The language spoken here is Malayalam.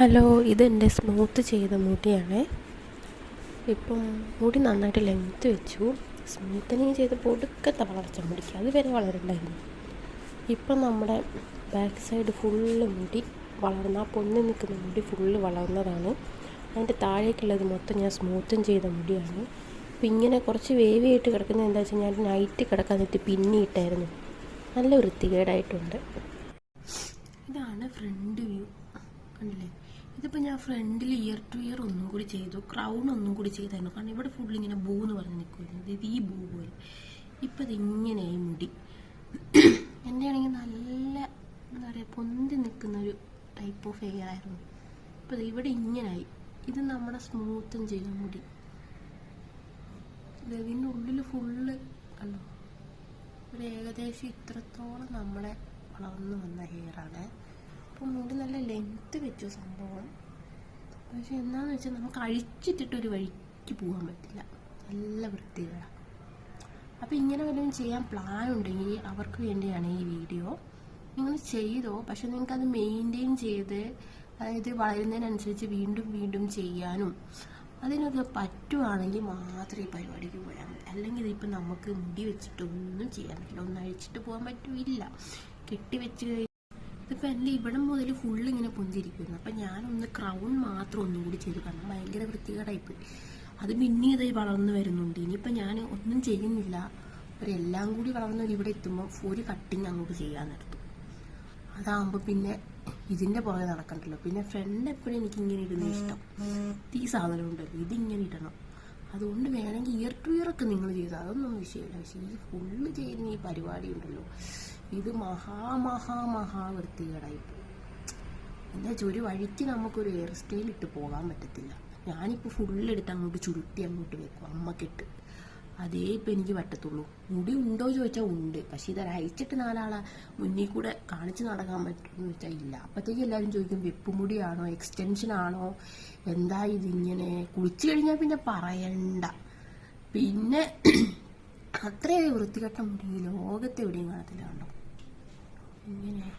ഹലോ, ഇതെൻ്റെ സ്മൂത്ത് ചെയ്ത മുടിയാണ്. ഇപ്പം മുടി നന്നായിട്ട് ലെങ്ത്ത് വെച്ചു. സ്മൂത്തനിങ് ചെയ്ത് പൊടുക്കത്തെ വളർച്ച മുടിക്ക് അതുവരെ വളരണ്ടായിരുന്നു. ഇപ്പം നമ്മുടെ ബാക്ക് സൈഡ് ഫുള്ള് മുടി വളർന്ന പൊന്നി നിൽക്കുന്ന മുടി ഫുള്ള് വളർന്നതാണ്. അതിൻ്റെ താഴേക്കുള്ളത് മൊത്തം ഞാൻ സ്മൂത്തും ചെയ്ത മുടിയാണ്. അപ്പം ഇങ്ങനെ കുറച്ച് വേവിയായിട്ട് കിടക്കുന്നത് എന്താ വെച്ചാൽ ഞാൻ നൈറ്റ് കിടക്കാൻ നേരത്ത് പിന്നിയിട്ടായിരുന്നു. നല്ല വൃത്തികേടായിട്ടുണ്ട്. ഇതാണ് ഫ്രണ്ട് വ്യൂ, കണ്ടില്ലേ? ഇതിപ്പോൾ ഞാൻ ഫ്രണ്ടിൽ ഇയർ ടു ഇയർ ഒന്നും കൂടി ചെയ്തു, ക്രൗൺ ഒന്നും കൂടി ചെയ്തായിരുന്നു. കാരണം ഇവിടെ ഫുള്ള് ഇങ്ങനെ ബൂ എന്ന് പറഞ്ഞ് നിൽക്കുമായിരുന്നു. ഇത് ഈ ബൂ പോലെ. ഇപ്പം ഇതിങ്ങനെയായി മുടി. എൻ്റെ ആണെങ്കിൽ നല്ല എന്താ പറയുക പൊന്തി നിൽക്കുന്നൊരു ടൈപ്പ് ഓഫ് ഹെയർ ആയിരുന്നു. ഇപ്പം ഇത് ഇവിടെ ഇങ്ങനായി. ഇത് നമ്മുടെ സ്മൂത്തും ചെയ്ത മുടി. ഇതിൻ്റെ ഉള്ളിൽ ഫുള്ള് കണ്ടോ, ഒരു ഏകദേശം ഇത്രത്തോളം നമ്മളെ വളർന്നു വന്ന ഹെയറാണ്. അപ്പം മുടി നല്ല ലെങ്ത്ത് വെച്ചു സംഭവം. പക്ഷെ എന്താണെന്ന് വെച്ചാൽ നമുക്ക് അഴിച്ചിട്ടിട്ടൊരു വഴിക്ക് പോകാൻ പറ്റില്ല, നല്ല വൃത്തികേടാണ്. അപ്പം ഇങ്ങനെ വല്ലതും ചെയ്യാൻ പ്ലാൻ ഉണ്ടെങ്കിൽ അവർക്ക് വേണ്ടിയാണ് ഈ വീഡിയോ. നിങ്ങൾ ചെയ്തോ, പക്ഷെ നിങ്ങൾക്കത് മെയിൻറ്റെയിൻ ചെയ്ത്, അതായത് വളരുന്നതിനനുസരിച്ച് വീണ്ടും വീണ്ടും ചെയ്യാനും അതിനൊക്കെ പറ്റുവാണെങ്കിൽ മാത്രമേ ഈ പരിപാടിക്ക് പോയാൽ മതി. അല്ലെങ്കിൽ ഇതിപ്പോൾ നമുക്ക് മുടി വെച്ചിട്ടൊന്നും ചെയ്യാൻ പറ്റില്ല, ഒന്നും അഴിച്ചിട്ട് പോകാൻ പറ്റില്ല. കെട്ടിവെച്ച് ഇതിപ്പോൾ എൻ്റെ ഇവിടെ മുതൽ ഫുള്ള് ഇങ്ങനെ പൊന്തിരിക്കുന്നു. അപ്പം ഞാനൊന്ന് ക്രൗൺ മാത്രം ഒന്നും കൂടി ചെയ്തു, കാരണം ഭയങ്കര വൃത്തികേടായിപ്പോയി. അത് പിന്നെ ഇതായി വളർന്നു വരുന്നുണ്ട്. ഇനിയിപ്പോൾ ഞാൻ ഒന്നും ചെയ്യുന്നില്ല, എല്ലാം കൂടി വളർന്നൊരു ഇവിടെ എത്തുമ്പോൾ ഒരു കട്ടിങ് അങ്ങോട്ട് ചെയ്യാൻ നിർത്തും. അതാകുമ്പോൾ പിന്നെ ഇതിൻ്റെ പുറകെ നടക്കണ്ടല്ലോ. പിന്നെ ഫ്രണ്ട് എപ്പോഴും എനിക്ക് ഇങ്ങനെ ഇടുന്ന ഇഷ്ടം. ഈ സാധനം ഉണ്ടല്ലോ, ഇതിങ്ങനെ ഇടണം. അതുകൊണ്ട് വേണമെങ്കിൽ ഇയർ ടു ഇയർ ഒക്കെ നിങ്ങൾ ചെയ്തു, അതൊന്നും വിഷയമില്ല. പക്ഷേ ഈ ഫുള്ള് ചെയ്യുന്ന ഈ പരിപാടി ഉണ്ടല്ലോ, ഇത് മഹാ വൃത്തികേടായിപ്പോയി. എന്താ വെച്ചാൽ ഒരു വഴിക്ക് നമുക്കൊരു ഹെയർ സ്റ്റൈൽ ഇട്ട് പോകാൻ പറ്റത്തില്ല. ഞാനിപ്പോൾ ഫുള്ളെടുത്ത് അങ്ങോട്ട് ചുരുട്ടി അങ്ങോട്ട് വെക്കും, അമ്മക്കിട്ട്. അതേ ഇപ്പം എനിക്ക് പറ്റത്തുള്ളൂ. മുടി ഉണ്ടോ ചോദിച്ചാൽ ഉണ്ട്, പക്ഷേ ഇത് അയച്ചിട്ട് നാലാളെ മുന്നിൽ കൂടെ കാണിച്ച് നടക്കാൻ പറ്റുമെന്ന് വെച്ചാൽ ഇല്ല. അപ്പോഴത്തേക്ക് എല്ലാവരും ചോദിക്കും വെപ്പുമുടിയാണോ എക്സ്റ്റൻഷൻ ആണോ, എന്താ ഇതിങ്ങനെ. കുളിച്ചു കഴിഞ്ഞാൽ പിന്നെ പറയണ്ട. പിന്നെ അത്രയും വൃത്തികെട്ട മുടി ലോകത്തെ എവിടെയും കാണത്തില്ല. കണ്ടോ ഇങ്ങനെ.